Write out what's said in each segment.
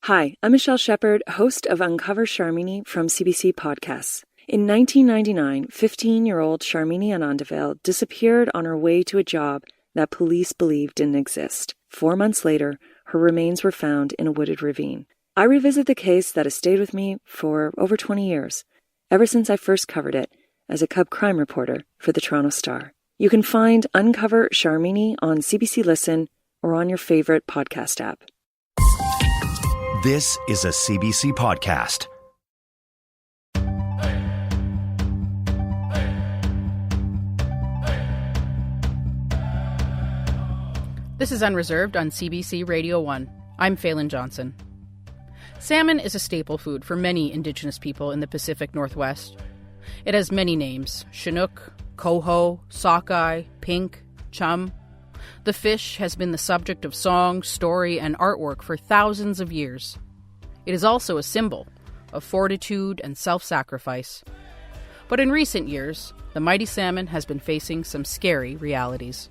Hi, I'm Michelle Shepard, host of Uncover Sharmini from CBC Podcasts. In 1999, 15-year-old Sharmini Anandavale disappeared on her way to a job that police believed didn't exist. 4 months later, her remains were found in a wooded ravine. I revisit the case that has stayed with me for over 20 years, ever since I first covered it as a cub crime reporter for the Toronto Star. You can find Uncover Sharmini on CBC Listen or on your favorite podcast app. This is a CBC podcast. This is Unreserved on CBC Radio 1. I'm Phelan Johnson. Salmon is a staple food for many Indigenous people in the Pacific Northwest. It has many names: Chinook, coho, sockeye, pink, chum. The fish has been the subject of song, story, and artwork for thousands of years. It is also a symbol of fortitude and self-sacrifice. But in recent years, the mighty salmon has been facing some scary realities.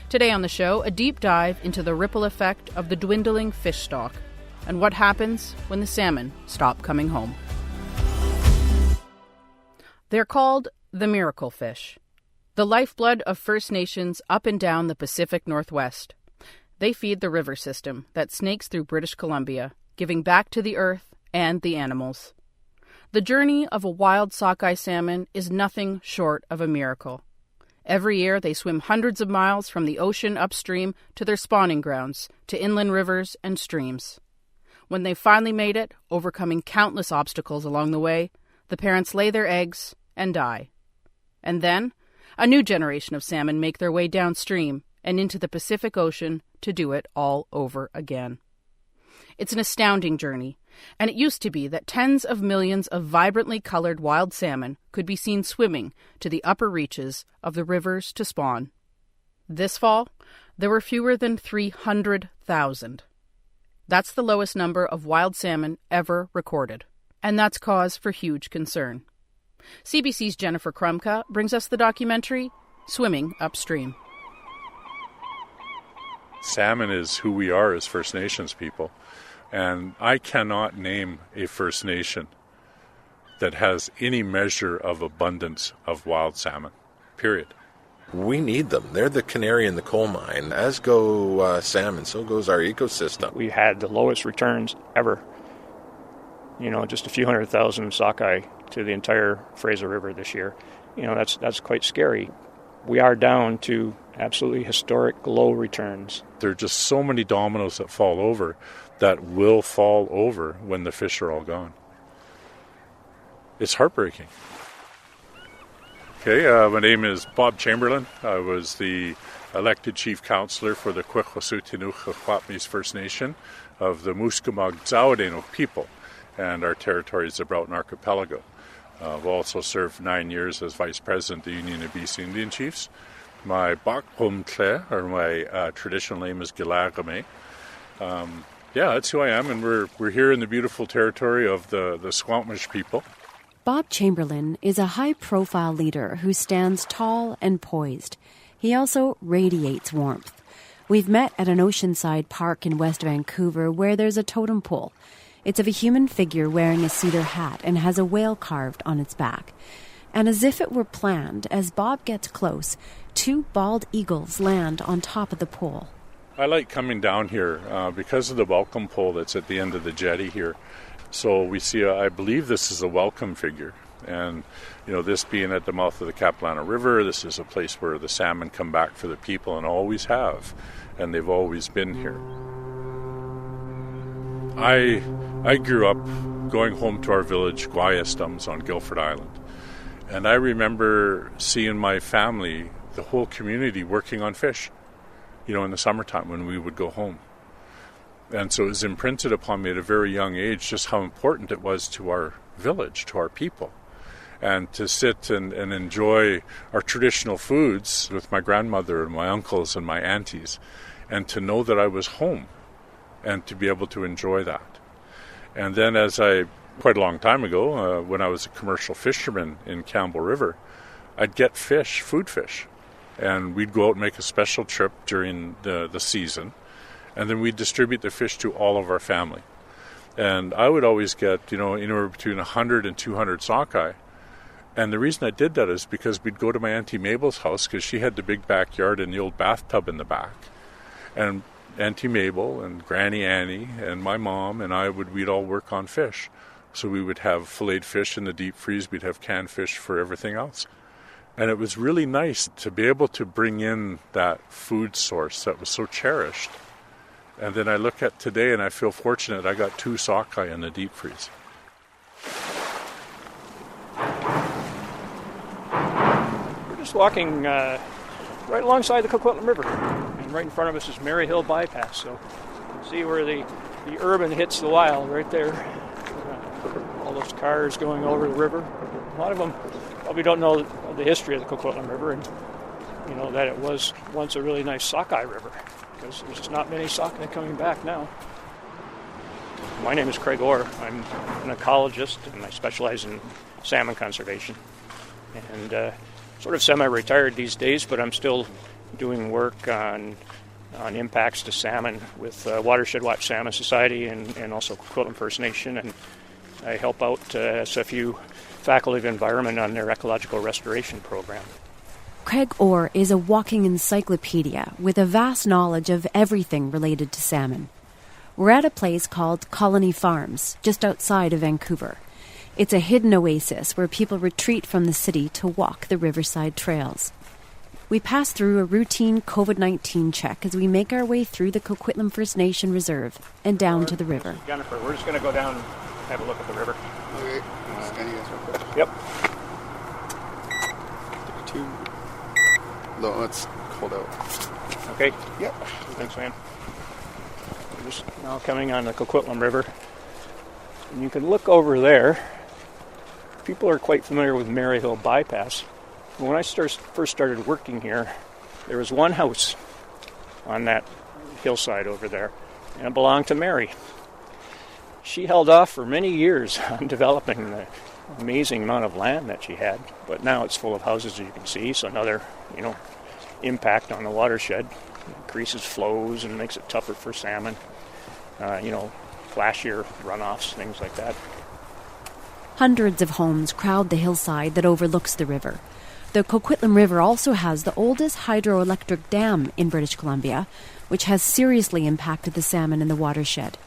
Today on the show, a deep dive into the ripple effect of the dwindling fish stock and what happens when the salmon stop coming home. They're called the miracle fish, the lifeblood of First Nations up and down the Pacific Northwest. They feed the river system that snakes through British Columbia, giving back to the earth and the animals. The journey of a wild sockeye salmon is nothing short of a miracle. Every year they swim hundreds of miles from the ocean upstream to their spawning grounds, to inland rivers and streams. When they've finally made it, overcoming countless obstacles along the way, the parents lay their eggs and die. And then, a new generation of salmon make their way downstream and into the Pacific Ocean to do it all over again. It's an astounding journey, and it used to be that tens of millions of vibrantly colored wild salmon could be seen swimming to the upper reaches of the rivers to spawn. This fall, there were fewer than 300,000. That's the lowest number of wild salmon ever recorded, and that's cause for huge concern. CBC's Jennifer Krumka brings us the documentary, Swimming Upstream. Salmon is who we are as First Nations people, and I cannot name a First Nation that has any measure of abundance of wild salmon, period. We need them. They're the canary in the coal mine. As go salmon, so goes our ecosystem. We had the lowest returns ever. Just a few 100,000 sockeye to the entire Fraser River this year. That's quite scary. We are down to absolutely historic low returns. There are just so many dominoes that fall over that will fall over when the fish are all gone. It's heartbreaking. Okay, my name is Bob Chamberlain. I was the elected chief counselor for the Kwekwassutinuxw First Nation of the Musqueam people, and our territory is the Broughton Archipelago. I've also served 9 years as vice president of the Union of BC Indian Chiefs. My Bakhumtle, or my traditional name is Gilarame. That's who I am, and we're here in the beautiful territory of the Squamish people. Bob Chamberlain is a high-profile leader who stands tall and poised. He also radiates warmth. We've met at an oceanside park in West Vancouver where there's a totem pole. It's of a human figure wearing a cedar hat and has a whale carved on its back. And as if it were planned, as Bob gets close, 2 bald eagles land on top of the pole. I like coming down here because of the welcome pole that's at the end of the jetty here. So we see, I believe this is a welcome figure. And, this being at the mouth of the Capilano River, this is a place where the salmon come back for the people and always have. And they've always been here. I grew up going home to our village, Guayastums, on Guilford Island. And I remember seeing my family, the whole community, working on fish, in the summertime when we would go home. And so it was imprinted upon me at a very young age just how important it was to our village, to our people. And to sit and enjoy our traditional foods with my grandmother and my uncles and my aunties, and to know that I was home and to be able to enjoy that. And then quite a long time ago, when I was a commercial fisherman in Campbell River, I'd get food fish. And we'd go out and make a special trip during the season. And then we'd distribute the fish to all of our family. And I would always get, anywhere between 100 and 200 sockeye. And the reason I did that is because we'd go to my Auntie Mabel's house because she had the big backyard and the old bathtub in the back. And Auntie Mabel and Granny Annie and my mom and we'd all work on fish. So we would have filleted fish in the deep freeze. We'd have canned fish for everything else. And it was really nice to be able to bring in that food source that was so cherished. And then I look at today and I feel fortunate I got 2 sockeye in the deep freeze. Just walking right alongside the Coquitlam River, and right in front of us is Mary Hill Bypass, so you can see where the urban hits the wild right there. All those cars going over the river. A lot of them probably don't know the history of the Coquitlam River, and that it was once a really nice sockeye river, because there's just not many sockeye coming back now. My name is Craig Orr. I'm an ecologist, and I specialize in salmon conservation. And sort of semi-retired these days, but I'm still doing work on impacts to salmon with Watershed Watch Salmon Society and also Coquitlam First Nation, and I help out SFU Faculty of Environment on their ecological restoration program. Craig Orr is a walking encyclopedia with a vast knowledge of everything related to salmon. We're at a place called Colony Farms, just outside of Vancouver. It's a hidden oasis where people retreat from the city to walk the riverside trails. We pass through a routine COVID-19 check as we make our way through the Coquitlam First Nation Reserve and down to the river. Jennifer, we're just going to go down and have a look at the river. Okay, scan you guys real quick. Yep. Too low, it's cold out. Okay. Yep. Thanks, man. We're just now coming on the Coquitlam River. And you can look over there. People are quite familiar with Mary Hill Bypass. When I first started working here, there was one house on that hillside over there, and it belonged to Mary. She held off for many years on developing the amazing amount of land that she had, but now it's full of houses, as you can see, so another, impact on the watershed. It increases flows and makes it tougher for salmon, flashier runoffs, things like that. Hundreds of homes crowd the hillside that overlooks the river. The Coquitlam River also has the oldest hydroelectric dam in British Columbia, which has seriously impacted the salmon in the watershed.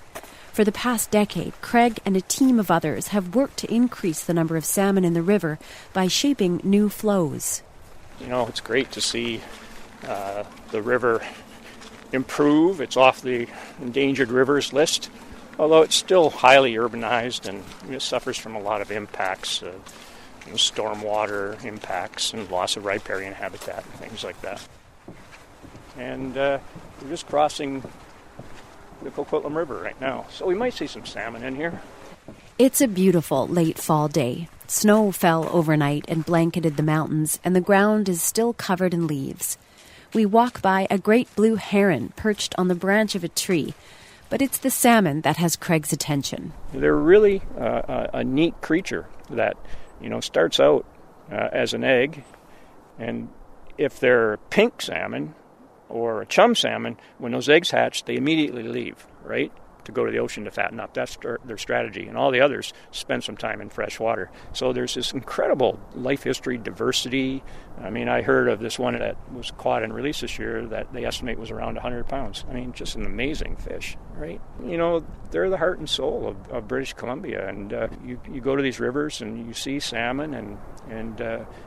For the past decade, Craig and a team of others have worked to increase the number of salmon in the river by shaping new flows. It's great to see the river improve. It's off the endangered rivers list, although it's still highly urbanized and it suffers from a lot of impacts, stormwater impacts and loss of riparian habitat and things like that. And we're just crossing the Coquitlam River right now, so we might see some salmon in here. It's a beautiful late fall day. Snow fell overnight and blanketed the mountains, and the ground is still covered in leaves. We walk by a great blue heron perched on the branch of a tree, but it's the salmon that has Craig's attention. They're really a neat creature that, starts out as an egg, and if they're pink salmon or a chum salmon, when those eggs hatch, they immediately leave, right, to go to the ocean to fatten up. That's their strategy. And all the others spend some time in fresh water. So there's this incredible life history diversity. I mean, I heard of this one that was caught and released this year that they estimate was around 100 pounds. I mean, just an amazing fish, right? They're the heart and soul of British Columbia. And you go to these rivers and you see salmon and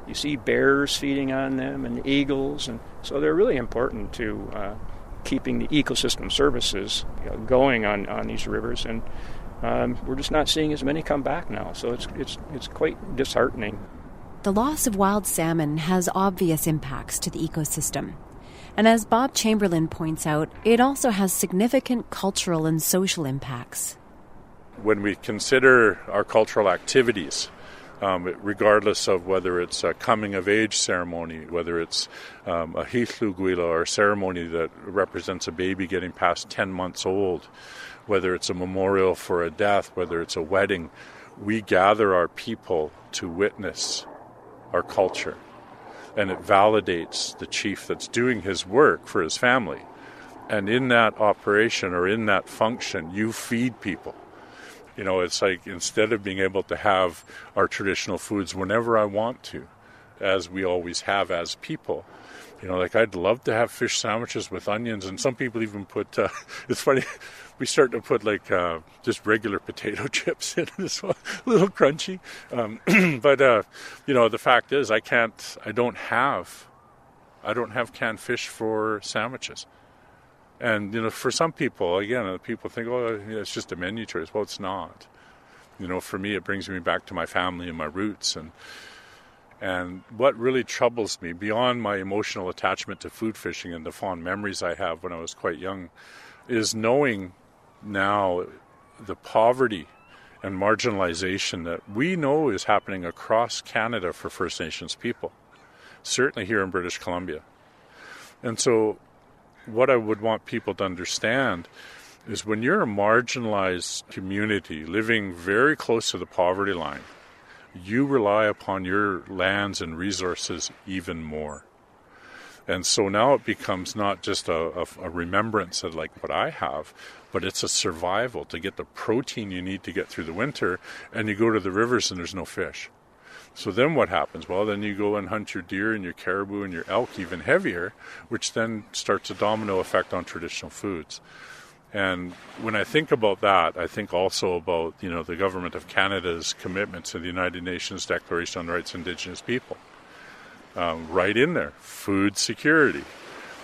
you see bears feeding on them and eagles. And so they're really important to keeping the ecosystem services going on these rivers, and we're just not seeing as many come back now. So it's quite disheartening. The loss of wild salmon has obvious impacts to the ecosystem. And as Bob Chamberlain points out, it also has significant cultural and social impacts. When we consider our cultural activities, regardless of whether it's a coming-of-age ceremony, whether it's a hitluguila or a ceremony that represents a baby getting past 10 months old, whether it's a memorial for a death, whether it's a wedding, we gather our people to witness our culture. And it validates the chief that's doing his work for his family. And in that operation or in that function, you feed people. It's like instead of being able to have our traditional foods whenever I want to, as we always have as people, like I'd love to have fish sandwiches with onions, and some people even put, it's funny, we start to put like just regular potato chips in this one, a little crunchy. But the fact is I don't have canned fish for sandwiches. And, for some people, again, people think, it's just a menu choice. Well, it's not. For me, it brings me back to my family and my roots. And what really troubles me, beyond my emotional attachment to food fishing and the fond memories I have when I was quite young, is knowing now the poverty and marginalization that we know is happening across Canada for First Nations people, certainly here in British Columbia. And so what I would want people to understand is when you're a marginalized community living very close to the poverty line, you rely upon your lands and resources even more. And so now it becomes not just a remembrance of like what I have, but it's a survival to get the protein you need to get through the winter, and you go to the rivers and there's no fish. So then what happens? Well, then you go and hunt your deer and your caribou and your elk even heavier, which then starts a domino effect on traditional foods. And when I think about that, I think also about, the Government of Canada's commitment to the United Nations Declaration on the Rights of Indigenous People. Right in there, food security.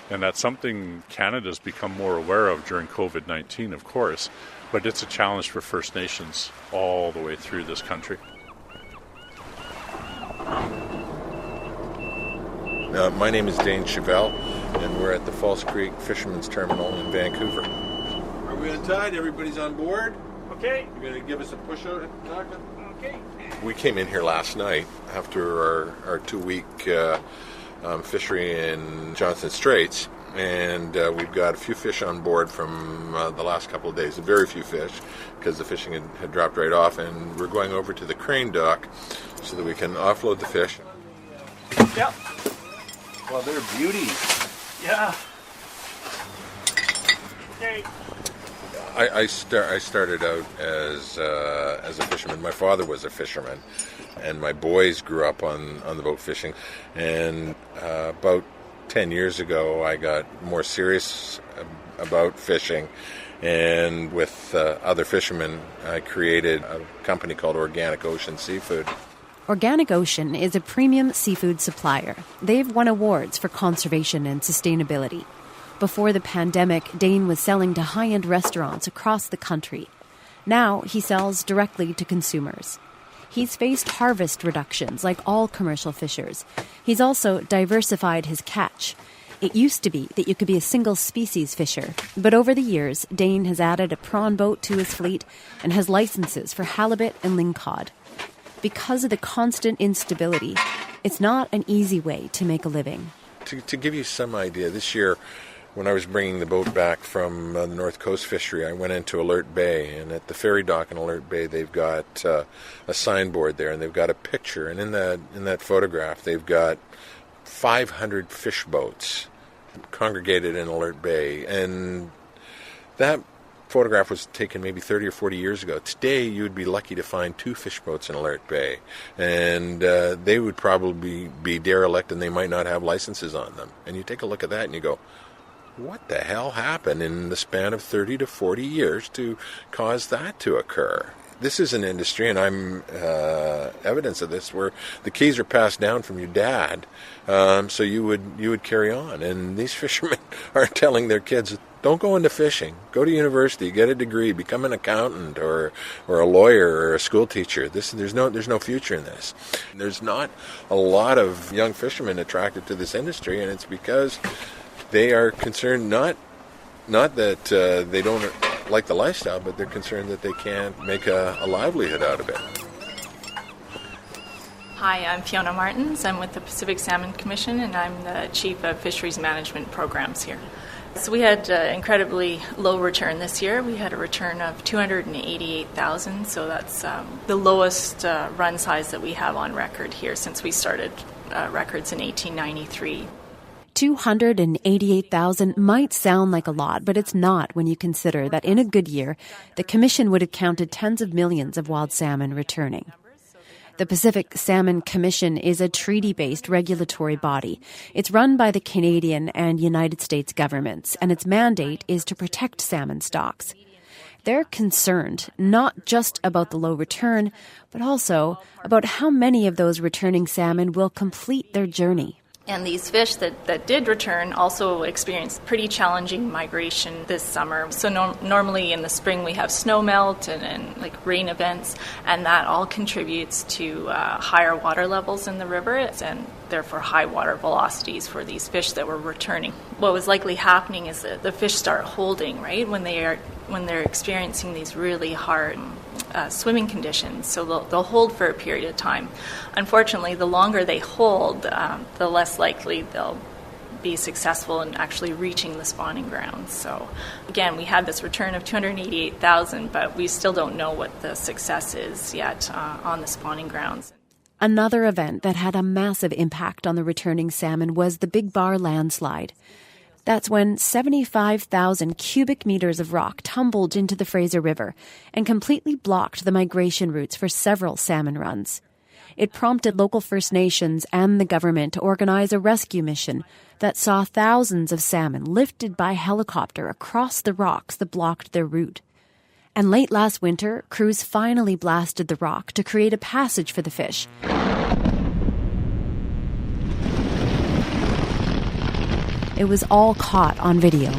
And that's something Canada's become more aware of during COVID-19, of course, but it's a challenge for First Nations all the way through this country. My name is Dane Chevelle, and we're at the False Creek Fisherman's Terminal in Vancouver. Are we on tide? Everybody's on board? Okay. You're going to give us a push out at the dock? Okay. We came in here last night after our 2-week fishery in Johnson Straits, and we've got a few fish on board from the last couple of days. Very few fish, because the fishing had dropped right off, and we're going over to the crane dock so that we can offload the fish. Yep. Well, they're beauties. Yeah. Okay. I started out as a fisherman. My father was a fisherman, and my boys grew up on the boat fishing. And about 10 years ago, I got more serious about fishing, and with other fishermen, I created a company called Organic Ocean Seafood. Organic Ocean is a premium seafood supplier. They've won awards for conservation and sustainability. Before the pandemic, Dane was selling to high-end restaurants across the country. Now he sells directly to consumers. He's faced harvest reductions like all commercial fishers. He's also diversified his catch. It used to be that you could be a single-species fisher, but over the years, Dane has added a prawn boat to his fleet and has licenses for halibut and lingcod. Because of the constant instability, it's not an easy way to make a living. To give you some idea, this year, when I was bringing the boat back from the North Coast fishery, I went into Alert Bay, and at the ferry dock in Alert Bay, they've got a signboard there, and they've got a picture, and in that photograph, they've got 500 fish boats congregated in Alert Bay, and that photograph was taken maybe 30 or 40 years ago. Today, you would be lucky to find 2 fish boats in Alert Bay, and they would probably be derelict, and they might not have licenses on them. And you take a look at that, and you go, what the hell happened in the span of 30 to 40 years to cause that to occur? This is an industry, and I'm evidence of this, where the keys are passed down from your dad, so you would carry on. And these fishermen are telling their kids, don't go into fishing. Go to university, get a degree, become an accountant or a lawyer or a school teacher. There's no future in this. There's not a lot of young fishermen attracted to this industry, and it's because they are concerned not that they don't like the lifestyle, but they're concerned that they can't make a livelihood out of it. Hi, I'm Fiona Martins. I'm with the Pacific Salmon Commission, and I'm the Chief of Fisheries Management Programs here. So we had incredibly low return this year. We had a return of 288,000, so that's the lowest run size that we have on record here since we started records in 1893. 288,000 might sound like a lot, but it's not when you consider that in a good year, the Commission would have counted tens of millions of wild salmon returning. The Pacific Salmon Commission is a treaty-based regulatory body. It's run by the Canadian and United States governments, and its mandate is to protect salmon stocks. They're concerned not just about the low return, but also about how many of those returning salmon will complete their journey. And these fish that did return also experienced pretty challenging migration this summer. So normally in the spring we have snow melt and like rain events, and that all contributes to higher water levels in the river and therefore high water velocities for these fish that were returning. What was likely happening is that the fish start holding, right, when they're experiencing these really hard swimming conditions, so they'll hold for a period of time. Unfortunately, the longer they hold, the less likely they'll be successful in actually reaching the spawning grounds. So again, we had this return of 288,000, but we still don't know what the success is yet on the spawning grounds. Another event that had a massive impact on the returning salmon was the Big Bar landslide. That's when 75,000 cubic meters of rock tumbled into the Fraser River and completely blocked the migration routes for several salmon runs. It prompted local First Nations and the government to organize a rescue mission that saw thousands of salmon lifted by helicopter across the rocks that blocked their route. And late last winter, crews finally blasted the rock to create a passage for the fish. It was all caught on video.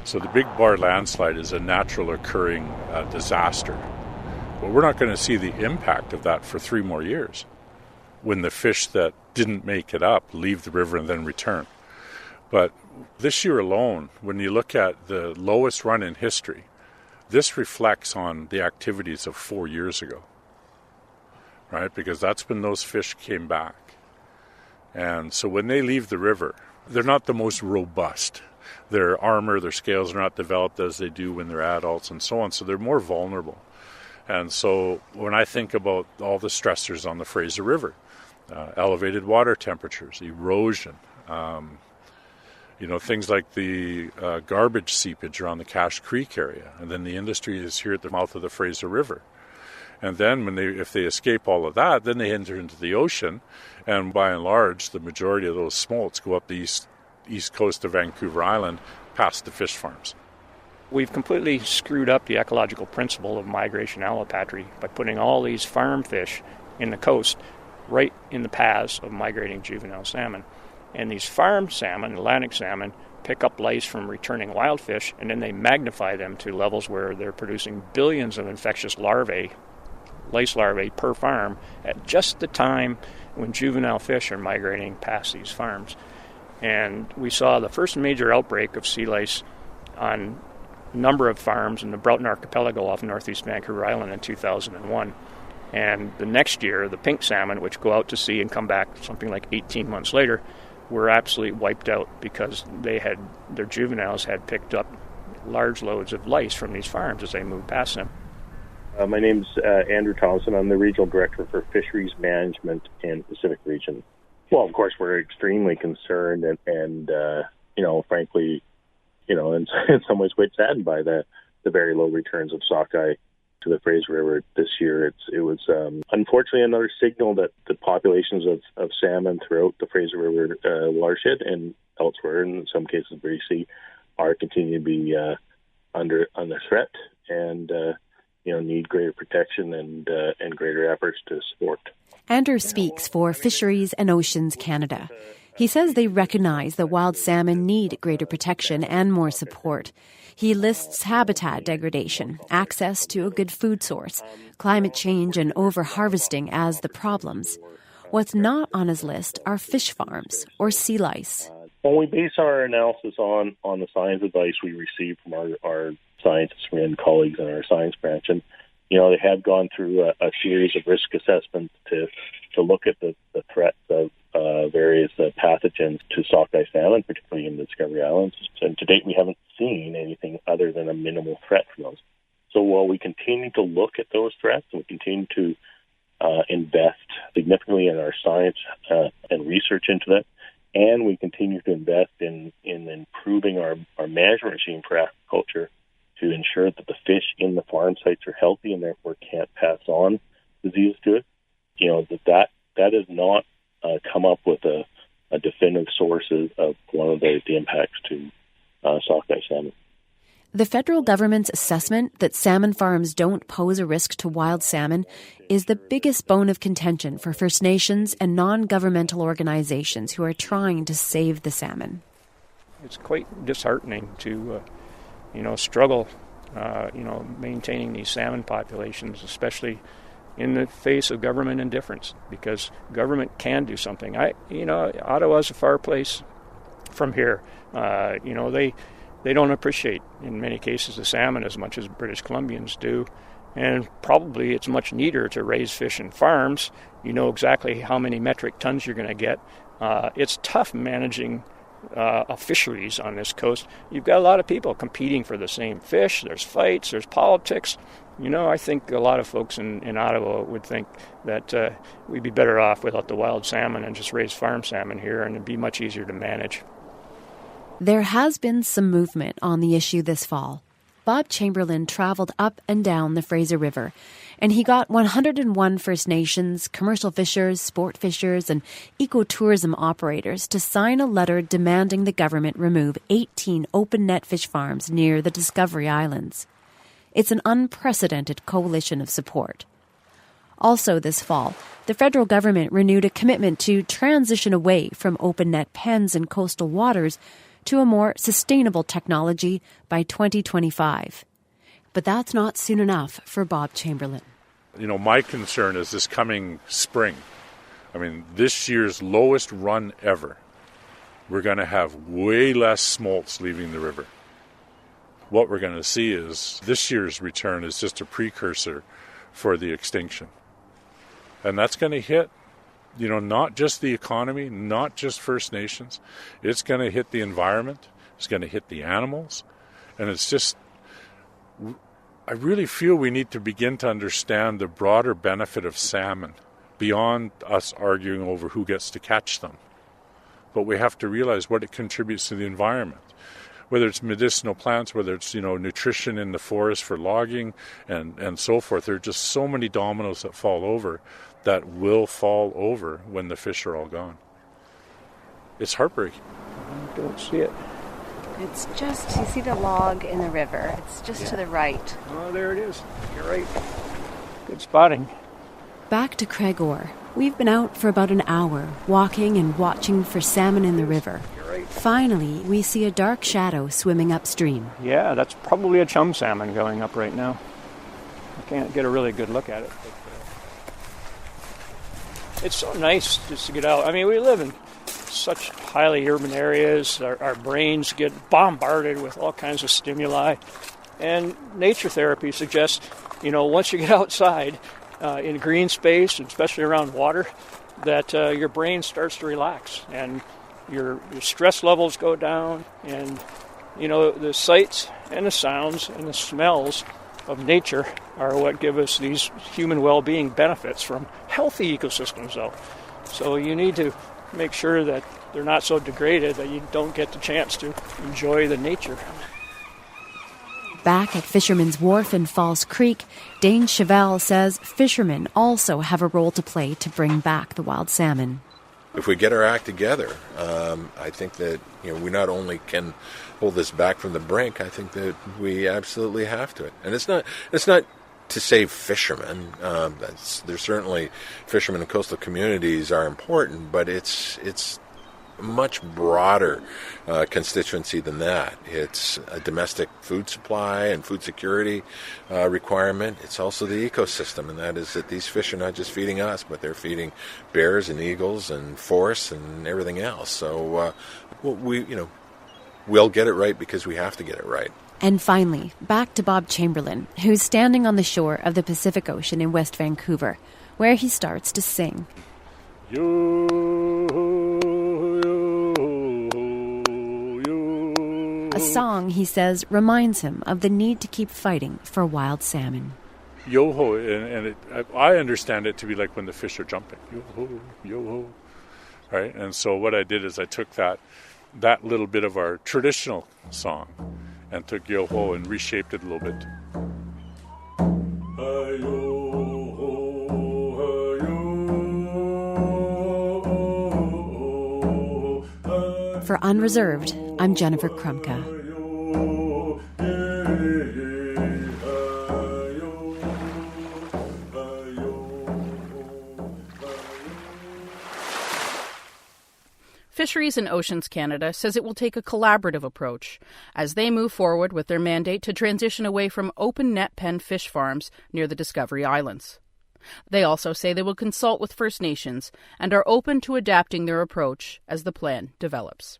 So the Big Bar landslide is a natural occurring disaster. But we're not going to see the impact of that for 3 more years when the fish that didn't make it up leave the river and then return. But this year alone, when you look at the lowest run in history, this reflects on the activities of 4 years ago, right? Because that's when those fish came back. And so when they leave the river, they're not the most robust. Their armor, their scales are not developed as they do when they're adults and so on, so they're more vulnerable. And so when I think about all the stressors on the Fraser River, elevated water temperatures, erosion, things like the garbage seepage around the Cache Creek area, and then the industry is here at the mouth of the Fraser River. And then if they escape all of that, then they enter into the ocean, and by and large, the majority of those smolts go up the east coast of Vancouver Island past the fish farms. We've completely screwed up the ecological principle of migration allopatry by putting all these farm fish in the coast right in the paths of migrating juvenile salmon. And these farm salmon, Atlantic salmon, pick up lice from returning wild fish, and then they magnify them to levels where they're producing billions of infectious lice larvae per farm at just the time when juvenile fish are migrating past these farms. And we saw the first major outbreak of sea lice on a number of farms in the Broughton Archipelago off northeast Vancouver Island in 2001. And the next year, the pink salmon, which go out to sea and come back something like 18 months later, were absolutely wiped out because their juveniles had picked up large loads of lice from these farms as they moved past them. My name's Andrew Thompson. I'm the Regional Director for Fisheries Management in the Pacific Region. Well, of course, we're extremely concerned and frankly, in some ways quite saddened by the very low returns of sockeye to the Fraser River this year. It was unfortunately another signal that the populations of salmon throughout the Fraser River watershed and elsewhere, and in some cases BC, are continuing to be under threat and need greater protection and greater efforts to support. Andrew speaks for Fisheries and Oceans Canada. He says they recognize that wild salmon need greater protection and more support. He lists habitat degradation, access to a good food source, climate change and over-harvesting as the problems. What's not on his list are fish farms or sea lice. When we base our analysis on the science advice we receive from our scientists and colleagues in our science branch, and they have gone through a series of risk assessments to look at the threats of various pathogens to sockeye salmon, particularly in the Discovery Islands. And to date, we haven't seen anything other than a minimal threat from those. So while we continue to look at those threats and we continue to invest significantly in our science and research into that. And we continue to invest in improving our management regime for aquaculture to ensure that the fish in the farm sites are healthy and therefore can't pass on disease to it. That has not come up with a definitive source of one of the impacts to sockeye salmon. The federal government's assessment that salmon farms don't pose a risk to wild salmon is the biggest bone of contention for First Nations and non-governmental organizations who are trying to save the salmon. It's quite disheartening to, struggle, maintaining these salmon populations, especially in the face of government indifference, because government can do something. Ottawa's a far place from here. They don't appreciate, in many cases, the salmon as much as British Columbians do. And probably it's much neater to raise fish in farms. You know exactly how many metric tons you're going to get. It's tough managing fisheries on this coast. You've got a lot of people competing for the same fish. There's fights, there's politics. I think a lot of folks in Ottawa would think that we'd be better off without the wild salmon and just raise farm salmon here, and it'd be much easier to manage. There has been some movement on the issue this fall. Bob Chamberlain traveled up and down the Fraser River, and he got 101 First Nations, commercial fishers, sport fishers, and ecotourism operators to sign a letter demanding the government remove 18 open net fish farms near the Discovery Islands. It's an unprecedented coalition of support. Also this fall, the federal government renewed a commitment to transition away from open net pens in coastal waters to a more sustainable technology by 2025. But that's not soon enough for Bob Chamberlain. My concern is this coming spring. This year's lowest run ever. We're going to have way less smolts leaving the river. What we're going to see is this year's return is just a precursor for the extinction. And that's going to hit not just the economy, not just First Nations. It's going to hit the environment. It's going to hit the animals. And it's just, I really feel we need to begin to understand the broader benefit of salmon beyond us arguing over who gets to catch them. But we have to realize what it contributes to the environment. Whether it's medicinal plants, whether it's, nutrition in the forest for logging and so forth. There are just so many dominoes that fall over that will fall over when the fish are all gone. It's heartbreaking. I don't see it. It's just, you see the log in the river. It's just to the right. Oh, there it is. You're right. Good spotting. Back to Craigor. We've been out for about an hour, walking and watching for salmon in the river. Finally, we see a dark shadow swimming upstream. Yeah, that's probably a chum salmon going up right now. I can't get a really good look at it. But, it's so nice just to get out. We live in such highly urban areas. Our brains get bombarded with all kinds of stimuli. And nature therapy suggests, once you get outside in green space, especially around water, that your brain starts to relax and your stress levels go down, and the sights and the sounds and the smells of nature are what give us these human well-being benefits from healthy ecosystems, though. So you need to make sure that they're not so degraded that you don't get the chance to enjoy the nature. Back at Fisherman's Wharf in False Creek, Dane Chevelle says fishermen also have a role to play to bring back the wild salmon. If we get our act together, I think that we not only can hold this back from the brink, I think that we absolutely have to. And it's not to save fishermen. There's certainly fishermen in coastal communities are important, but it's much broader constituency than that. It's a domestic food supply and food security requirement. It's also the ecosystem, and that is that these fish are not just feeding us, but they're feeding bears and eagles and forests and everything else. So we'll get it right because we have to get it right. And finally, back to Bob Chamberlain, who's standing on the shore of the Pacific Ocean in West Vancouver, where he starts to sing. A song, he says, reminds him of the need to keep fighting for wild salmon. Yo-ho, and I understand it to be like when the fish are jumping. Yo-ho, yo-ho, right? And so what I did is I took that little bit of our traditional song and took yo-ho and reshaped it a little bit. For Unreserved, I'm Jennifer Krumka. Fisheries and Oceans Canada says it will take a collaborative approach as they move forward with their mandate to transition away from open net pen fish farms near the Discovery Islands. They also say they will consult with First Nations and are open to adapting their approach as the plan develops.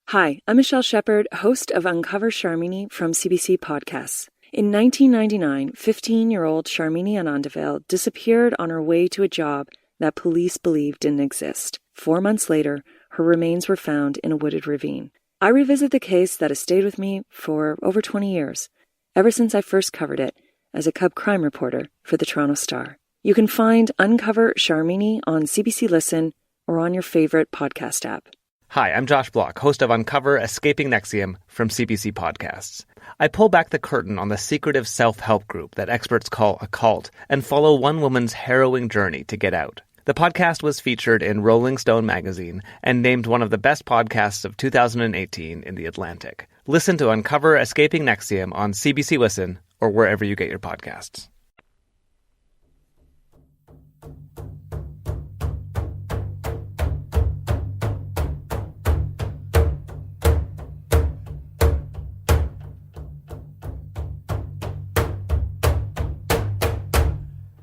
Hi, I'm Michelle Shepard, host of Uncover Sharmini from CBC Podcasts. In 1999, 15-year-old Sharmini Anandavale disappeared on her way to a job that police believed didn't exist. 4 months later, her remains were found in a wooded ravine. I revisit the case that has stayed with me for over 20 years, ever since I first covered it as a cub crime reporter for the Toronto Star. You can find Uncover Sharmini on CBC Listen or on your favorite podcast app. Hi, I'm Josh Block, host of Uncover Escaping NXIVM from CBC Podcasts. I pull back the curtain on the secretive self-help group that experts call a cult and follow one woman's harrowing journey to get out. The podcast was featured in Rolling Stone magazine and named one of the best podcasts of 2018 in The Atlantic. Listen to Uncover Escaping NXIVM on CBC Listen or wherever you get your podcasts.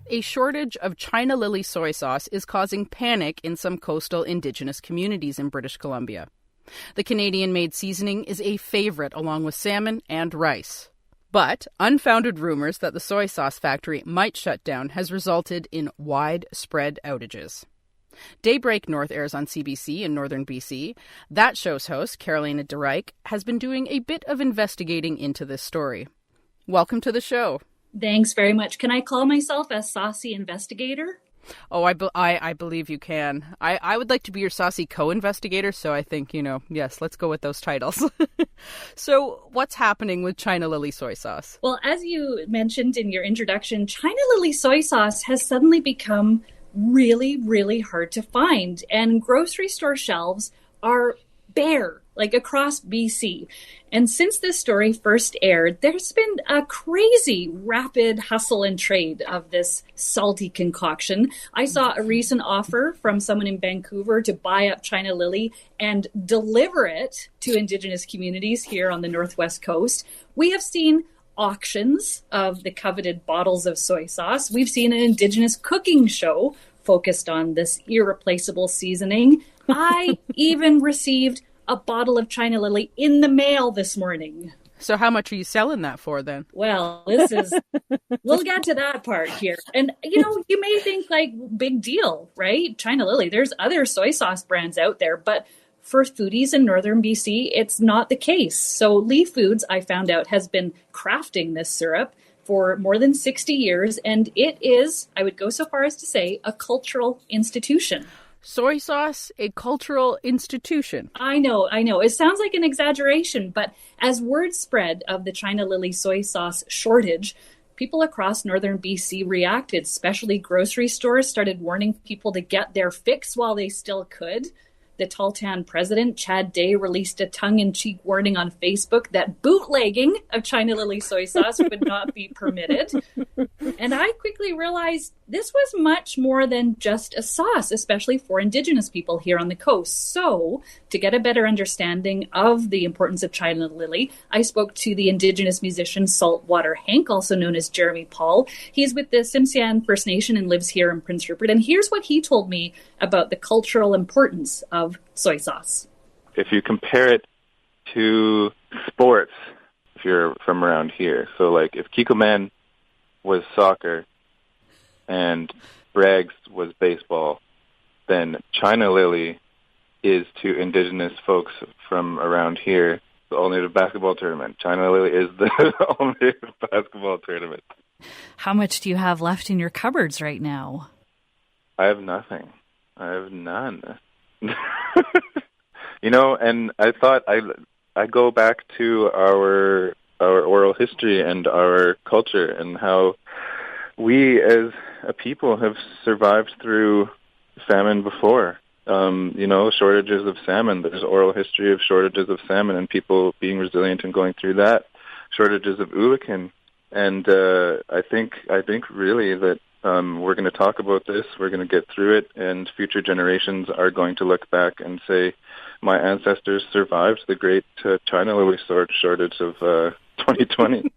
A shortage of China lily soy sauce is causing panic in some coastal Indigenous communities in British Columbia. The Canadian-made seasoning is a favorite along with salmon and rice. But unfounded rumors that the soy sauce factory might shut down has resulted in widespread outages. Daybreak North airs on CBC in northern BC. That show's host, Carolina DeReich, has been doing a bit of investigating into this story. Welcome to the show. Thanks very much. Can I call myself a saucy investigator? Oh, I believe you can. I would like to be your saucy co-investigator, so I think, yes, let's go with those titles. So what's happening with China lily soy sauce? Well, as you mentioned in your introduction, China lily soy sauce has suddenly become really, really hard to find. And grocery store shelves are bare, like across BC. And since this story first aired, there's been a crazy rapid hustle and trade of this salty concoction. I saw a recent offer from someone in Vancouver to buy up China lily and deliver it to Indigenous communities here on the Northwest Coast. We have seen auctions of the coveted bottles of soy sauce. We've seen an Indigenous cooking show focused on this irreplaceable seasoning. I even received a bottle of China lily in the mail this morning. So how much are you selling that for then? Well, we'll get to that part here. And, you may think like big deal, right? China lily, there's other soy sauce brands out there, but for foodies in northern BC, it's not the case. So Lee Foods, I found out, has been crafting this syrup for more than 60 years. And it is, I would go so far as to say, a cultural institution. Soy sauce, a cultural institution. I know. It sounds like an exaggeration, but as word spread of the China lily soy sauce shortage, people across northern BC reacted. Especially grocery stores started warning people to get their fix while they still could. The Taltan president, Chad Day, released a tongue-in-cheek warning on Facebook that bootlegging of China lily soy sauce would not be permitted. And I quickly realized this was much more than just a sauce, especially for Indigenous people here on the coast. So, to get a better understanding of the importance of China lily, I spoke to the Indigenous musician Saltwater Hank, also known as Jeremy Paul. He's with the Tsimshian First Nation and lives here in Prince Rupert. And here's what he told me about the cultural importance of soy sauce. If you compare it to sports, if you're from around here, so like if Kikkoman was soccer and Braggs was baseball, then China lily is to Indigenous folks from around here the only basketball tournament. China lily is the only basketball tournament. How much do you have left in your cupboards right now? I have nothing. I have none. And I thought I go back to our oral history and our culture and how we as a people have survived through famine before. Shortages of salmon. There's oral history of shortages of salmon and people being resilient and going through that. Shortages of ulican. And I think really that we're going to talk about this, we're going to get through it, and future generations are going to look back and say, my ancestors survived the great China lily shortage of 2020.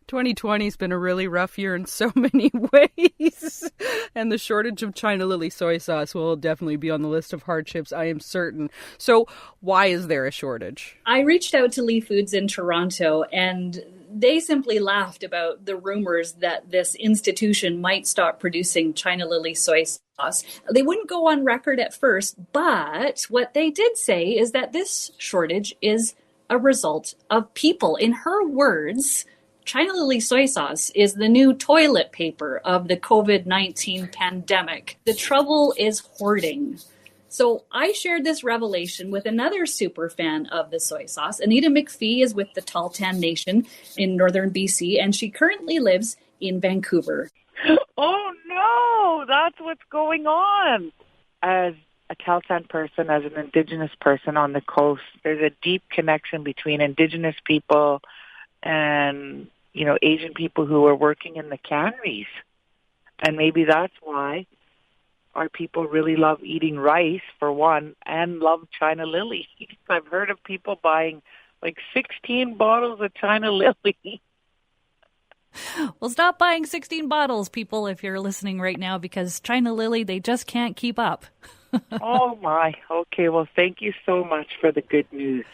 2020 has been a really rough year in so many ways. And the shortage of China lily soy sauce will definitely be on the list of hardships, I am certain. So why is there a shortage? I reached out to Lee Foods in Toronto, and they simply laughed about the rumors that this institution might stop producing China lily soy sauce. They wouldn't go on record at first, but what they did say is that this shortage is a result of people. In her words, China lily soy sauce is the new toilet paper of the COVID-19 pandemic. The trouble is hoarding. So I shared this revelation with another super fan of the soy sauce. Anita McPhee is with the Tahltan Nation in northern BC, and she currently lives in Vancouver. Oh no, that's what's going on. As a Tahltan person, as an Indigenous person on the coast, there's a deep connection between Indigenous people and, Asian people who are working in the canneries. And maybe that's why our people really love eating rice, for one, and love China lily. I've heard of people buying like 16 bottles of China lily. Well, stop buying 16 bottles, people, if you're listening right now, because China lily, they just can't keep up. Oh, my. Okay, well, thank you so much for the good news.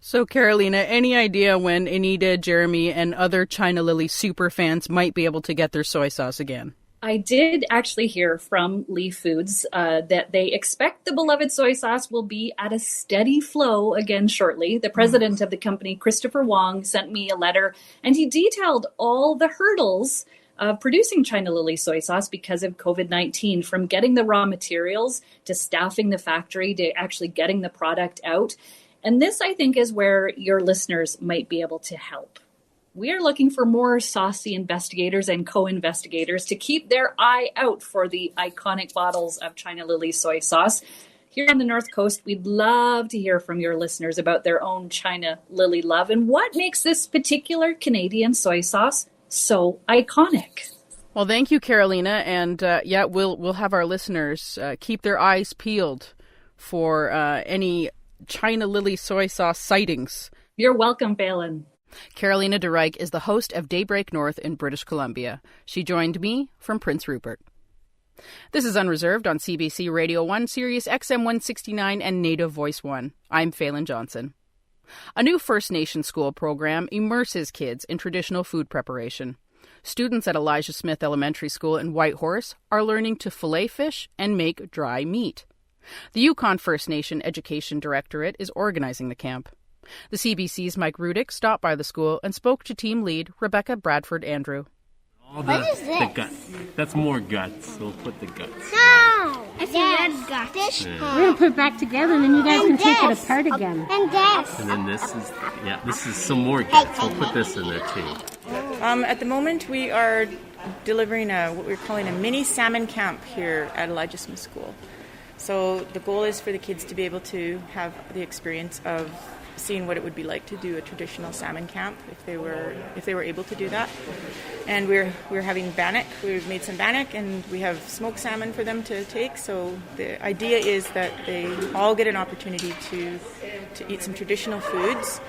So, Carolina, any idea when Anita, Jeremy, and other China lily super fans might be able to get their soy sauce again? I did actually hear from Lee Foods that they expect the beloved soy sauce will be at a steady flow again shortly. The president of the company, Christopher Wong, sent me a letter, and he detailed all the hurdles of producing China lily soy sauce because of COVID-19, from getting the raw materials to staffing the factory to actually getting the product out. And this, I think, is where your listeners might be able to help. We are looking for more saucy investigators and co-investigators to keep their eye out for the iconic bottles of China lily soy sauce. Here on the North Coast, we'd love to hear from your listeners about their own China lily love and what makes this particular Canadian soy sauce so iconic. Well, thank you, Carolina. And we'll have our listeners keep their eyes peeled for any China lily soy sauce sightings. You're welcome, Phelan. Carolina de Rijk is the host of Daybreak North in British Columbia. She joined me from Prince Rupert. This is Unreserved on CBC Radio 1, Sirius XM 169 and Native Voice 1. I'm Phelan Johnson. A new First Nation school program immerses kids in traditional food preparation. Students at Elijah Smith Elementary School in Whitehorse are learning to fillet fish and make dry meat. The Yukon First Nation Education Directorate is organizing the camp. The CBC's Mike Rudick stopped by the school and spoke to team lead Rebecca Bradford Andrew. What is this? The guts. That's more guts. We'll put the guts. No! It's red guts. Yeah. We're going to put it back together and then you guys can take it apart again. And this. And then this is some more guts. We'll put this in there too. At the moment we are delivering what we're calling a mini salmon camp here at Elijah Smith School. So the goal is for the kids to be able to have the experience of seeing what it would be like to do a traditional salmon camp if they were able to do that. And we're having bannock. We've made some bannock and we have smoked salmon for them to take. So the idea is that they all get an opportunity to eat some traditional foods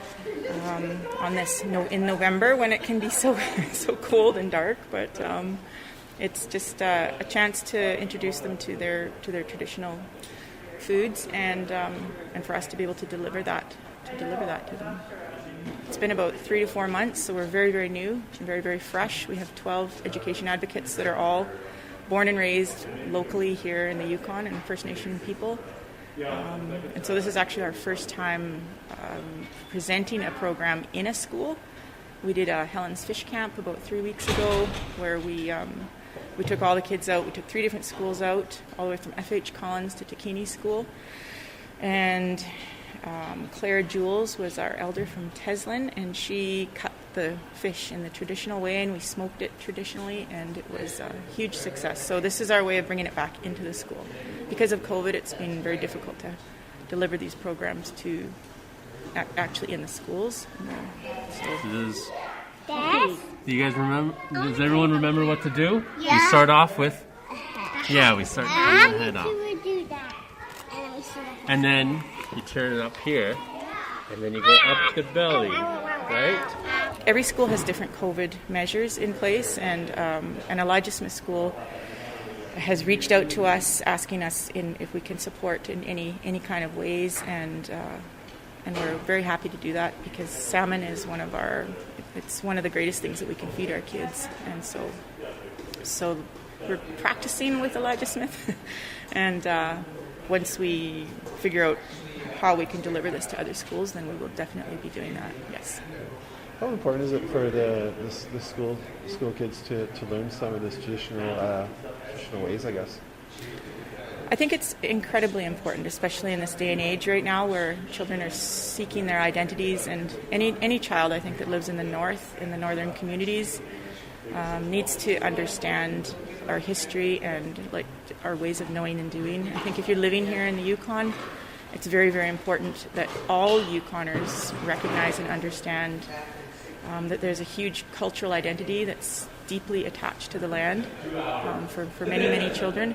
in November when it can be so cold and dark. But it's just a chance to introduce them to their traditional foods and for us to be able to deliver that to them. It's been about 3 to 4 months, so we're very, very new and very, very fresh. We have 12 education advocates that are all born and raised locally here in the Yukon and First Nation people. And so this is actually our first time presenting a program in a school. We did a Helen's Fish Camp about 3 weeks ago where we took all the kids out. We took 3 different schools out, all the way from F.H. Collins to Takini School. And Claire Jules was our elder from Teslin, and she cut the fish in the traditional way, and we smoked it traditionally, and it was a huge success. So this is our way of bringing it back into the school. Because of COVID, it's been very difficult to deliver these programs to actually in the schools. Do you guys remember? Does everyone remember what to do? Yeah. You start off with. Yeah, we start with the head off. And then you turn it up here, and then you go up the belly, right? Every school has different COVID measures in place, and Elijah Smith School has reached out to us asking us if we can support in any kind of ways, and we're very happy to do that because salmon is one of the greatest things that we can feed our kids, and so we're practicing with Elijah Smith, and once we figure out how we can deliver this to other schools, then we will definitely be doing that. Yes. How important is it for the school kids to learn some of this traditional ways, I guess? I think it's incredibly important, especially in this day and age right now where children are seeking their identities, and any child, I think, that lives in the north, in the northern communities, needs to understand our history and our ways of knowing and doing. I think if you're living here in the Yukon, it's very, very important that all Yukoners recognize and understand that there's a huge cultural identity that's deeply attached to the land for many, many children.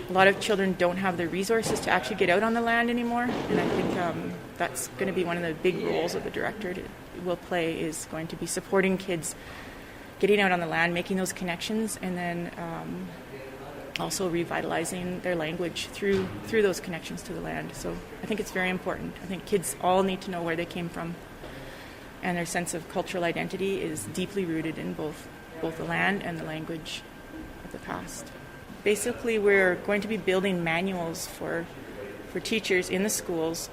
A lot of children don't have the resources to actually get out on the land anymore, and I think that's going to be one of the big roles that the directorate will play, is going to be supporting kids getting out on the land, making those connections, and then also revitalizing their language through those connections to the land. So I think it's very important. I think kids all need to know where they came from, and their sense of cultural identity is deeply rooted in both the land and the language of the past. Basically, we're going to be building manuals for teachers in the schools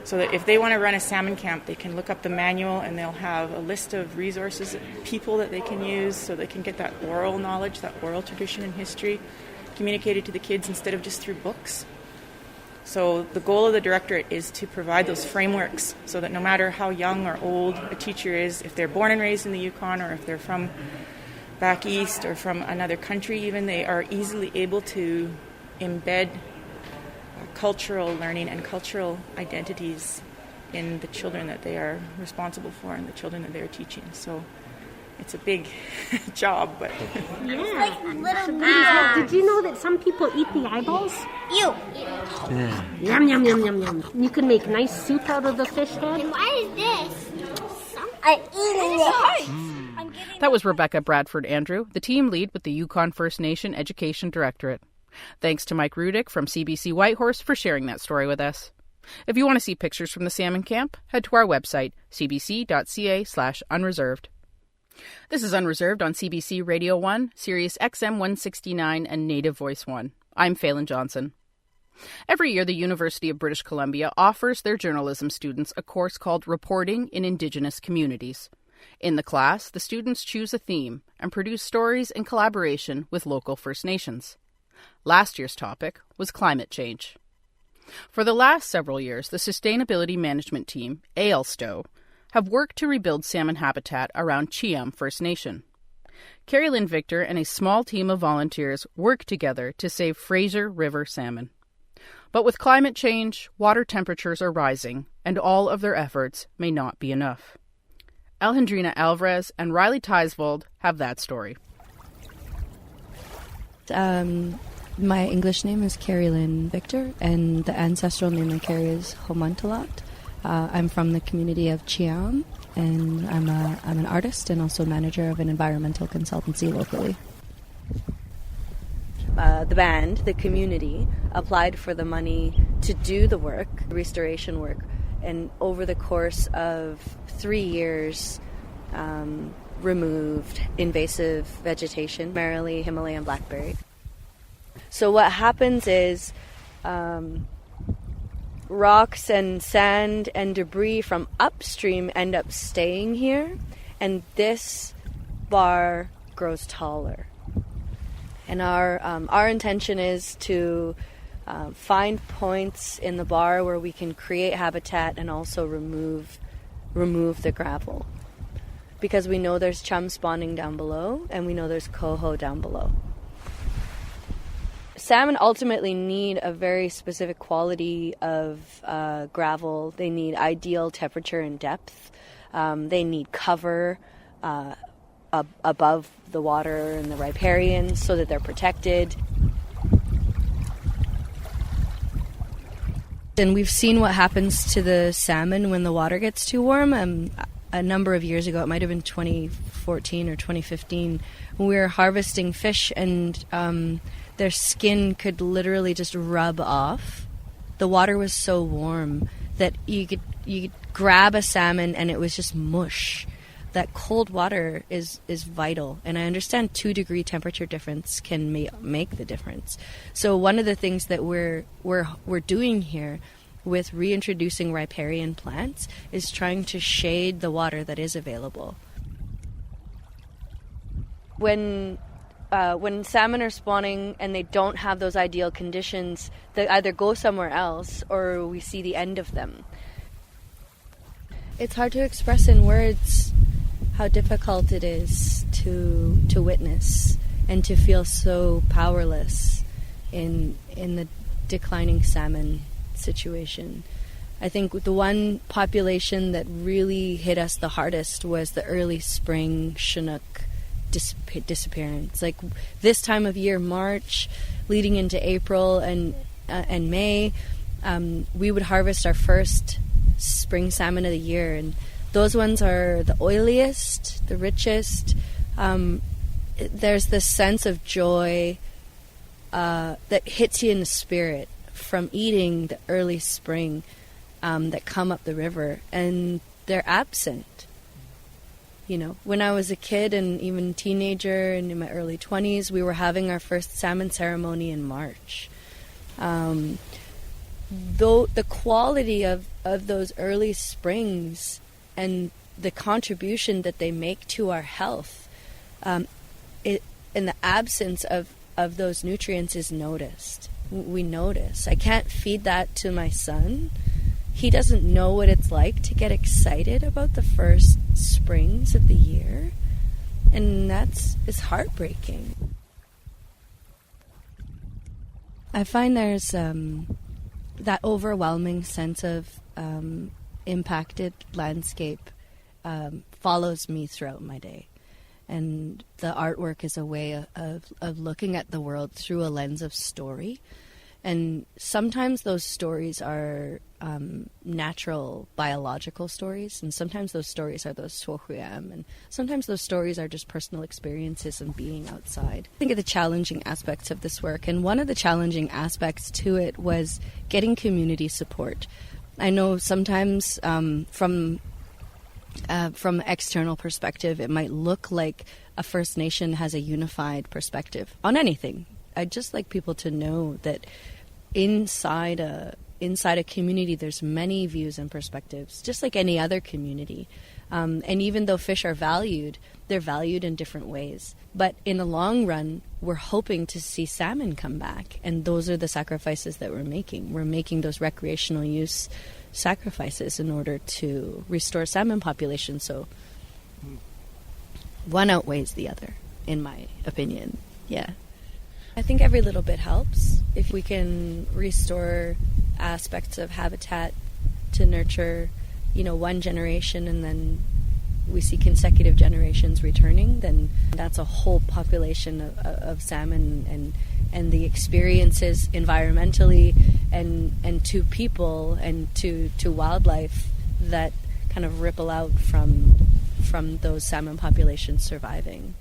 so that if they want to run a salmon camp, they can look up the manual and they'll have a list of resources, people that they can use so they can get that oral knowledge, that oral tradition and history communicated to the kids instead of just through books. So the goal of the directorate is to provide those frameworks so that no matter how young or old a teacher is, if they're born and raised in the Yukon or if they're from back east or from another country even, they are easily able to embed cultural learning and cultural identities in the children that they are responsible for and the children that they are teaching. So it's a big job, but yeah. Did you know that some people eat the eyeballs? Yeah. Yum, yum, yum, yum, yum. You can make nice soup out of the fish head. And why is this? I'm eating it. That was Rebecca Bradford Andrew, the team lead with the Yukon First Nation Education Directorate. Thanks to Mike Rudick from CBC Whitehorse for sharing that story with us. If you want to see pictures from the salmon camp, head to our website, cbc.ca/unreserved. This is Unreserved on CBC Radio 1, Sirius XM 169, and Native Voice 1. I'm Phelan Johnson. Every year, the University of British Columbia offers their journalism students a course called Reporting in Indigenous Communities. In the class, the students choose a theme and produce stories in collaboration with local First Nations. Last year's topic was climate change. For the last several years, the Sustainability Management Team, ALSTO, have worked to rebuild salmon habitat around Chiam First Nation. Carrie Lynn Victor and a small team of volunteers work together to save Fraser River salmon. But with climate change, water temperatures are rising, and all of their efforts may not be enough. Alejandrina Alvarez and Riley Teisvold have that story. My English name is Carrie Lynn Victor, and the ancestral name I carry is Homuntalat. I'm from the community of Chiam, and I'm an artist and also manager of an environmental consultancy locally. The band, the community, applied for the money to do the work, restoration work, and over the course of 3 years, removed invasive vegetation, primarily Himalayan blackberry. So what happens is rocks and sand and debris from upstream end up staying here, And this bar grows taller. And our intention is to find points in the bar where we can create habitat and also remove the gravel. Because we know there's chum spawning down below, and we know there's coho down below. Salmon ultimately need a very specific quality of gravel. They need ideal temperature and depth. They need cover above the water and the riparians so that they're protected. And we've seen what happens to the salmon when the water gets too warm. A number of years ago, it might have been 2014 or 2015, we were harvesting fish, and their skin could literally just rub off. The water was so warm that you could grab a salmon and it was just mush. That cold water is vital, and I understand 2-degree temperature difference can make the difference. So one of the things that we're doing here with reintroducing riparian plants is trying to shade the water that is available. When salmon are spawning and they don't have those ideal conditions, they either go somewhere else or we see the end of them. It's hard to express in words how difficult it is to witness and to feel so powerless in the declining salmon situation. I think the one population that really hit us the hardest was the early spring Chinook disappearance. Like this time of year, March, leading into April and May, we would harvest our first spring salmon of the year, and those ones are the oiliest, the richest. There's this sense of joy that hits you in the spirit from eating the early spring that come up the river, and they're absent. You know, when I was a kid and even teenager and in my early 20s, we were having our first salmon ceremony in March. Though the quality of those early springs and the contribution that they make to our health, in the absence of those nutrients is noticed. We notice. I can't feed that to my son. He doesn't know what it's like to get excited about the first springs of the year. And it's heartbreaking. I find there's that overwhelming sense of impacted landscape follows me throughout my day. And the artwork is a way of looking at the world through a lens of story. And sometimes those stories are natural, biological stories, and sometimes those stories are those sohuyam, and sometimes those stories are just personal experiences and being outside. I think of the challenging aspects of this work, and one of the challenging aspects to it was getting community support. I know sometimes from an external perspective, it might look like a First Nation has a unified perspective on anything. I'd just like people to know that inside a community, there's many views and perspectives, just like any other community. And even though fish are valued, they're valued in different ways. But in the long run, we're hoping to see salmon come back. And those are the sacrifices that we're making. We're making those recreational use sacrifices in order to restore salmon population. So one outweighs the other, in my opinion. Yeah. I think every little bit helps. If we can restore aspects of habitat to nurture, one generation, and then we see consecutive generations returning, then that's a whole population of salmon and the experiences environmentally and to people and to wildlife that kind of ripple out from those salmon populations surviving.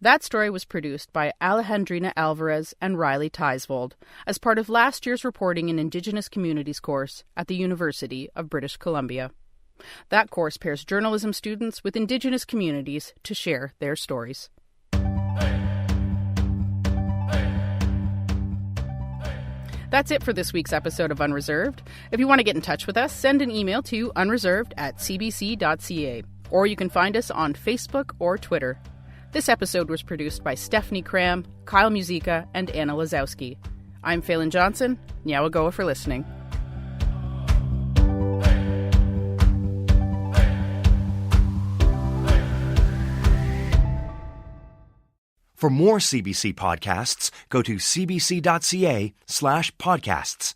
That story was produced by Alejandrina Alvarez and Riley Teisvold as part of last year's Reporting in Indigenous Communities course at the University of British Columbia. That course pairs journalism students with Indigenous communities to share their stories. That's it for this week's episode of Unreserved. If you want to get in touch with us, send an email to unreserved@cbc.ca. or you can find us on Facebook or Twitter. This episode was produced by Stephanie Cram, Kyle Musica, and Anna Lazowski. I'm Phelan Johnson. Nyawagoa for listening. For more CBC podcasts, go to cbc.ca/podcasts.